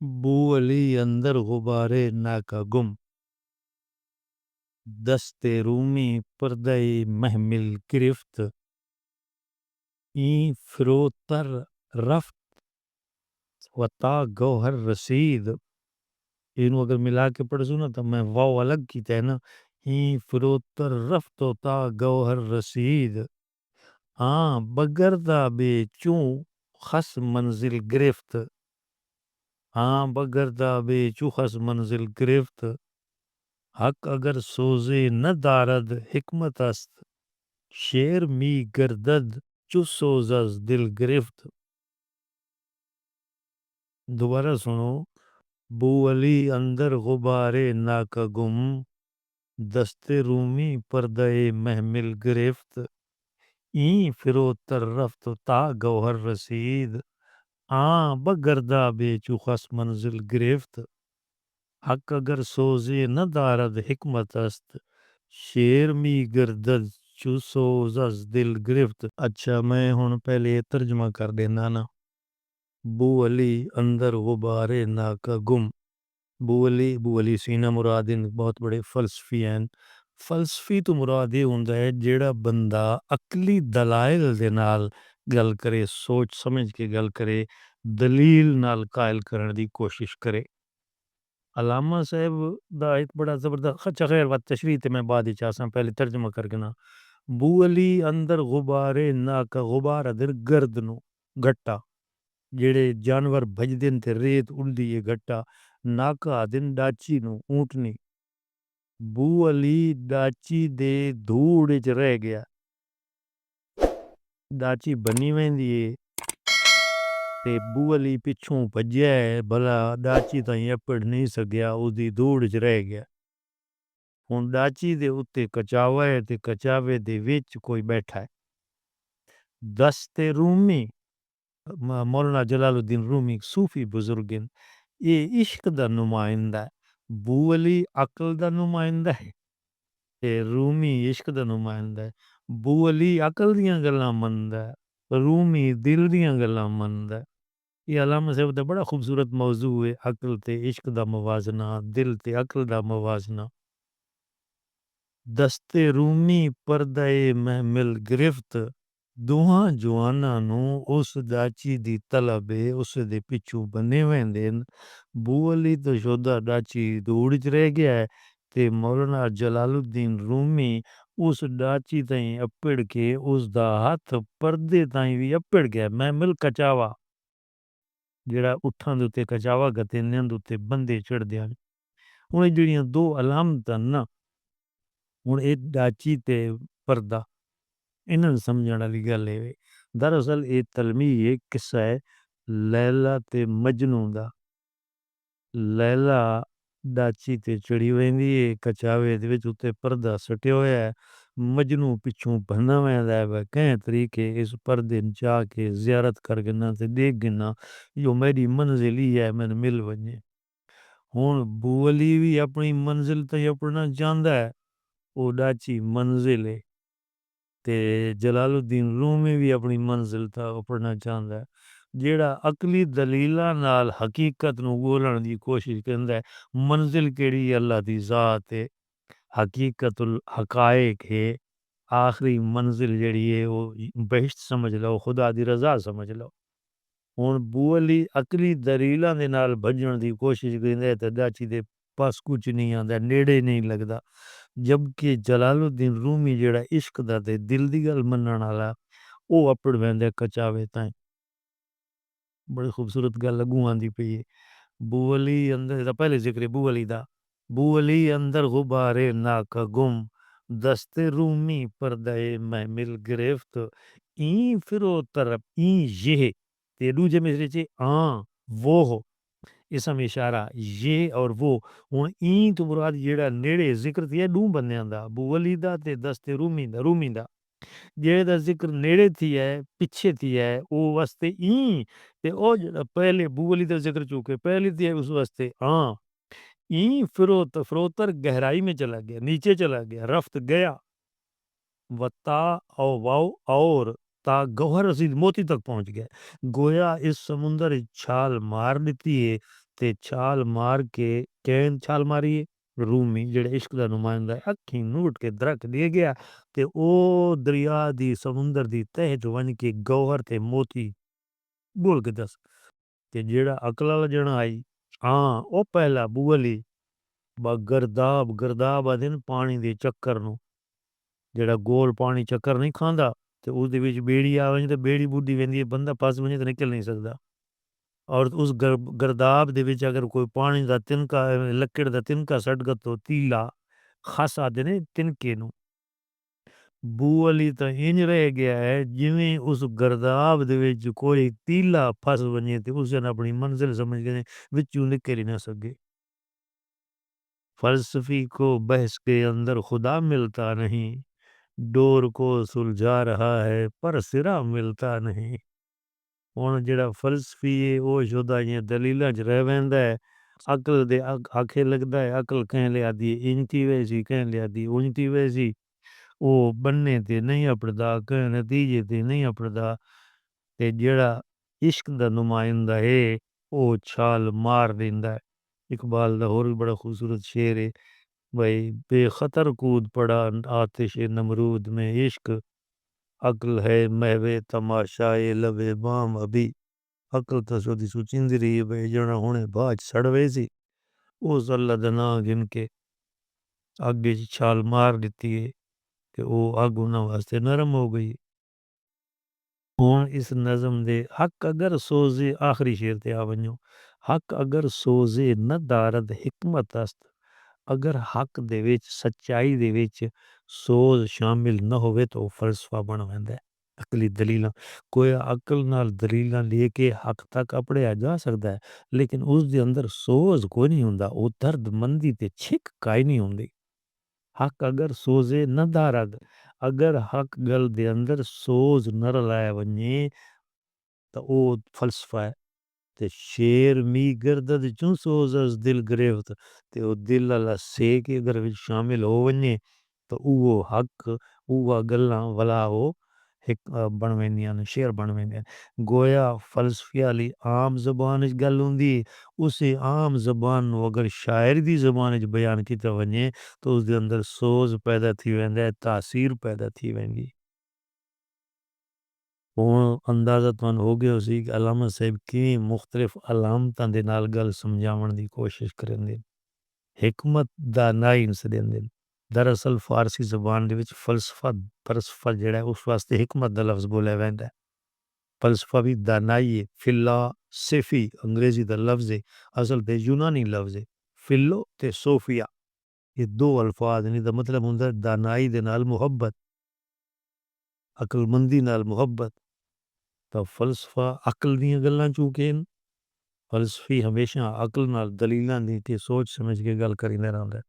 بو علی اندر غبارے ناکا گم، دست رومی پردہ محمل گرفت، این فروتر رفت و تا گوہر رسید. اینو اگر ملا کے پڑھ سو نا تو میں واو الگ کیتا ہے نا. این فروتر رفت و تا گوہر رسید، ہاں بگردا بے چوں خس منزل گرفت. ہاں بگردا بے چوں خس منزل گرفت، حق اگر سوزے نہ دارد حکمت است، شعر می گردد چو سوز از دل گرفت. دوبارہ سنو. بو علی اندر غبار ناکا گم، دست رومی پردہ محمل گرفت، این فروتر رفت تا گوہر رسید، آں بگردا بے چو خس منزل گرفت. حق اگر سوزے نہ دارد حکمت است، شعر می گردد چو سوز از دل گرفت. اچھا میں ہن پہلے ترجمہ کر دینا نا. بو علی اندر غبار ناکا گم. بو علی سینہ مرادن بہت بڑے فلسفی ہیں. فلسفی تو مراد یہ ہوندا ہے جیڑا بندہ عقلی دلائل دے نال گل کرے، سوچ سمجھ کے گل کرے، دلیل نال قائل کرنے دی کوشش کرے. علامہ صاحب دا ایک بڑا زبردست خچہ خیر و تشریح تے میں بعد وچ آساں، پہلے ترجمہ کر کے نا. بو علی اندر غبار ناکا، غبار ادھر گرد نو گھٹا، جڑے جانور بھجدن تے ریت اڑدی ہے گھٹا. ناکا دن ڈاچی نو اونٹنی. بو علی ڈاچی دے دھوڑ وچ رہ گیا. ڈاچی بنی ویندی ہے تے بو علی پچھوں بھجیا ہے بھلا ڈاچی تائیں اپڑ نہیں سکیا، اس دی دھوڑ وچ رہ گیا. ہن ڈاچی دے اُتے کچاوا ہے تے کچاوے دے وچ کوئی بیٹھا ہے. دست رومی، مولانا جلال الدین رومی صوفی بزرگ ہیں، یہ عشق دا نمائندہ ہے. بو علی عقل دا نمائندہ ہے تے رومی عشق دا نمائندہ ہے. بو علی عقل دیاں گلاں مندا ہے، رومی دل دیاں گلاں مندا ہے. یہ علامہ صاحب دا بڑا خوبصورت موضوع ہے، عقل تے عشق دا موازنہ، دل تے عقل دا موازنہ. دست رومی پردہ محمل گرفت، دوہاں جواناں نو اس ڈاچی دی طلب ہے، اس دے پچھو بنے ویندے. بو علی تو شودہ ڈاچی دوڑ وچ رہ گیا ہے تے مولانا جلال الدین رومی اس ڈاچی تائیں اپڑ کے اس دا ہاتھ پردے تائیں بھی اپڑ گیا. محمل کچاوا جڑا اٹھاں دے تے کچاوا گتے نیاں دے بندے چڑھ دیاں. انہیں جڑیاں دو علامتاں نا، ہن اے ڈاچی تے پردہ انہاں سمجھਣ والی گل ہے. دراصل اے تلمیح ایک قصہ ہے لیلا تے مجنوں دا. لیلا ڈاچی تے چڑھی ویندی ہے کچاوے دے وچ اُتے پردہ سٹیا ہویا ہے. مجنوں پچھوں بھننا ویندا ہے کہیں طریقے اس پردے جا کے زیارت کر گنا تے دیکھ گنا جو میری منزل ہی ہے میں مل ونجے. ہن بو علی بھی اپنی منزل تے اپنا جاندا ہے، او ڈاچی منزل ہے تے جلال الدین رومی بھی اپنی منزل تا اپنا چاہندا ہے. جیڑا عقلی دلیلاں نال حقیقت نو گولن دی کوشش کردا ہے، منزل کیڑی اللہ دی ذات ہے، حقیقت الحقائق ہے، آخری منزل جیڑی ہے وہ بہشت سمجھ لو، خدا دی رضا سمجھ لو. ہن بو علی عقلی دلیلاں دے نال بھجن دی کوشش کردا ہے تے ڈاچی دے پاس کچھ نہیں آندا، نیڑے نہیں لگدا. جبکہ جلال الدین رومی جیڑا عشق دا تے دل دی گل منن والا او اپڑ ویندا کچاوے تائیں. بڑی خوبصورت گل لگوں آندی پئی ہے. بو علی اندر دا پہلے ذکر ہے بو علی دا. بو علی اندر غبار ناکا گم، دست رومی پردہ محمل گرفت، این فرو طرف این یہ تے دوجے مصرے چے آں وہ ہو اسم اشارہ یہ اور وہ. ہن این تو مراد جیڑا نیڑے ذکر تھی ہے دو بندیاں دا، بو علی دا تے دست رومی دا. جیڑے دا ذکر نیڑے تھی ہے پچھے تھی ہے او واسطے این تے او جڑا پہلے بو علی دا ذکر چوکے پہلے تھی ہے اس واسطے آں. این فروتر گہرائی میں چلا گیا، نیچے چلا گیا، رفت گیا. وتا او واو اور تا گوہر رسید موتی تک پہنچ گیا. گویا اس سمندر چھال مار دیتی ہے ਤੇ ਛਾਲ ਮਾਰ ਕੇ ਚੈਨ ਛਾਲ ਮਾਰੀ ਰੂਮੀ ਜਿਹੜੇ ਇਸ਼ਕ ਦਾ ਨੁਮਾਇੰਦਾ ਹੈ ਅੱਖੀਂ ਨੂਟ ਕੇ ਦਰਖ ਦੇ ਗਿਆ ਤੇ ਉਹ ਦਰਿਆ ਦੀ ਸਮੁੰਦਰ ਦੀ ਤਹਿ ਚ ਵੰਝ ਕੇ ਗੌਹਰ ਤੇ ਮੋਤੀ ਬੋਲ ਕੇ ਦੱਸ ਤੇ ਜਿਹੜਾ ਅਕਲ ਵਾਲਾ ਜਣਾ ਆਈ ਹਾਂ ਉਹ ਪਹਿਲਾ ਬੂਅਲੀ ਗਰਦਾਬ ਆਦੇ ਨੇ ਪਾਣੀ ਦੇ ਚੱਕਰ ਨੂੰ ਜਿਹੜਾ ਗੋਲ ਪਾਣੀ ਚੱਕਰ ਨਹੀਂ ਖਾਂਦਾ ਤੇ ਉਹਦੇ ਵਿੱਚ ਬੇੜੀ ਆਵੇ ਤੇ ਬੇੜੀ ਬੁੱਢੀ ਵਹਿੰਦੀ ਹੈ ਬੰਦਾ ਫਸ ਵਜੇ ਤੇ ਨਿਕਲ ਨਹੀਂ ਸਕਦਾ ਔਰ ਉਸ ਗਰਦਾਬ ਦੇ ਵਿੱਚ ਅਗਰ ਕੋਈ ਪਾਣੀ ਦਾ ਤਿਨਕਾ ਲੱਕੜ ਦਾ ਤਿਨਕਾ ਸੜਗਾ ਤੋ ਤੀਲਾ ਖਾਸ ਆਦੇ ਨੇ ਤਿਨਕੇ ਨੂੰ ਬੂ ਅਲੀ ਤਾਂ ਇੰਜ ਰਹਿ ਗਿਆ ਹੈ ਜਿਵੇਂ ਉਸ ਗਰਦਾਬ ਦੇ ਵਿੱਚ ਕੋਈ ਤੀਲਾ ਫਸ ਵਜੇ ਤੇ ਉਸ ਨੇ ਆਪਣੀ ਮੰਜ਼ਿਲ ਸਮਝ ਕੇ ਵਿੱਚੋਂ ਨਿਕਲ ਹੀ ਨਾ ਸਕੇ फलसफी को बहस के अंदर खुदा मिलता नहीं डोर को सुलझा रहा है पर सिरा मिलता नहीं ਹੁਣ ਜਿਹੜਾ ਫਲਸਫੀ ਹੈ ਉਹ ਸ਼ੁਦਾ ਦੀਆਂ ਦਲੀਲਾਂ 'ਚ ਰਹਿ ਵਹਿੰਦਾ ਹੈ ਅਕਲ ਦੇ ਆਖੇ ਲੱਗਦਾ ਹੈ ਅਕਲ ਕਹਿਣ ਲਿਆਦੀ ਇੰਤੀ ਵੈਸੀ ਕਹਿਣ ਲਿਆਦੀ ਉੰਤੀ ਵੈਸੀ ਉਹ ਬੰਨੇ ਤੇ ਨਹੀਂ ਆਪਣਦਾ ਕਹਿ ਨਤੀਜੇ ਤੇ ਨਹੀਂ ਆਪਣਦਾ ਤੇ ਜਿਹੜਾ ਇਸ਼ਕ ਦਾ ਨੁਮਾਇੰਦਾ ਹੈ ਉਹ ਛਾਲ ਮਾਰ ਦਿੰਦਾ ਹੈ इकबाल का और भी बड़ा खूबसूरत शेर है भाई बेखतर कूद पड़ा आतिश नमरूद में इश्क अक्ल है महवे तमाशाए लवे बाम अभी अक्ल तो सोदी सुचिंदी रही है भाई जना होने बाद सड़वे सी उस अल्लाह दा नां गिन के आगे छाल मार देती है कि वो आग उन्हां वास्ते नरम हो गई ਹੁਣ ਇਸ ਨਜ਼ਮ ਦੇ ਹੱਕ ਅਗਰ ਸੋਜ਼ੇ ਆਖਰੀ ਸ਼ੇਰ ਤੇ ਆ ਵੰਜੋ ਹੱਕ ਅਗਰ ਸੋਜ਼ੇ ਨ ਦਾਰਦ ਹਕਮਤ ਅਸਤ ਅਗਰ ਹੱਕ ਦੇ ਵਿੱਚ ਸੱਚਾਈ ਦੇ ਵਿੱਚ ਸੋਜ਼ ਸ਼ਾਮਿਲ ਨਾ ਹੋਵੇ ਤਾਂ ਉਹ ਫਲਸਫਾ ਬਣ ਜਾਂਦਾ ਹੈ ਅਕਲੀ ਦਲੀਲਾਂ ਕੋਈ ਅਕਲ ਨਾਲ ਦਲੀਲਾਂ ਲੈ ਕੇ ਹੱਕ ਤੱਕ ਅਪੜਿਆ ਜਾ ਸਕਦਾ ਹੈ ਲੇਕਿਨ ਉਸ ਦੇ ਅੰਦਰ ਸੋਜ਼ ਕੋਈ ਨਹੀਂ ਹੁੰਦਾ ਉਹ ਦਰਦਮੰਦੀ ਤੇ ਛਿੱਕ ਕਾਇ ਨਹੀਂ ਹੁੰਦੀ हक अगर सोज़े न दारद अगर हक गल दे अंदर सोज़ न रलाया वञे त उहो फ़लसफ़ा है ते शेर मी गिरदद चूं सोज़ अस दिल गिरफ्त ते ओ दिल अला सेक अगर विच शामिल हो वञे त उहो हक उहा गल्लां वला हो हिक बण वेंदियां आहिनि शेर बण वेंदियां आहिनि गोया फ़लसफ़े वाली आम ज़बान च गल हूंदी उस आम ज़बान नूं अगर शाइरी दी ज़बान च बयान कीता वञे तो उसदे अंदर सोज़ पैदा थी वेंदा है तासीर पैदा थी वेंदी ਹੁਣ ਅੰਦਾਜ਼ਾ ਤੁਹਾਨੂੰ ਹੋ ਗਿਆ ਸੀ ਕਿ ਅਲਾਮਾ ਸਾਹਿਬ ਕਿਵੇਂ ਮੁਖਤਲਿਫ ਅਲਾਮਤਾਂ ਦੇ ਨਾਲ ਗੱਲ ਸਮਝਾਉਣ ਦੀ ਕੋਸ਼ਿਸ਼ ਕਰਦੇ ਹਕਮਤ ਦਾ ਨਾਇੰਸ ਦਿੰਦੇ ਦਰਅਸਲ ਫਾਰਸੀ ਜ਼ਬਾਨ ਦੇ ਵਿੱਚ ਫਲਸਫਾ ਜਿਹੜਾ ਉਸ ਵਾਸਤੇ ਹਕਮਤ ਦਾ ਲਫ਼ਜ਼ ਬੋਲਿਆ ਜਾਂਦਾ ਹੈ ਫਲਸਫਾ ਵੀ ਦਾਨਾਈ ਹੈ ਫਿਲਾਸਫੀ ਅੰਗਰੇਜ਼ੀ ਦਾ ਲਫ਼ਜ਼ ਹੈ ਅਸਲ ਤੇ ਯੂਨਾਨੀ ਲਫ਼ਜ਼ ਹੈ ਫਿਲੋ ਤੇ ਸੋਫੀਆ ਇਹ ਦੋ ਅਲਫਾਜ਼ ਨੇ ਦਾ ਮਤਲਬ ਹੁੰਦਾ ਦਾਨਾਈ ਦੇ ਨਾਲ ਮੁਹੱਬਤ ਅਕਲਮੰਦੀ ਨਾਲ ਮੁਹੱਬਤ ਤਾਂ ਫਲਸਫਾ ਅਕਲ ਦੀਆਂ ਗੱਲਾਂ ਚੂਕੇ ਫਲਸਫੀ ਹਮੇਸ਼ਾ ਅਕਲ ਨਾਲ ਦਲੀਲਾਂ ਦੀ ਤੇ ਸੋਚ ਸਮਝ ਕੇ ਗੱਲ ਕਰੀਂਦਾ ਰਹਿੰਦਾ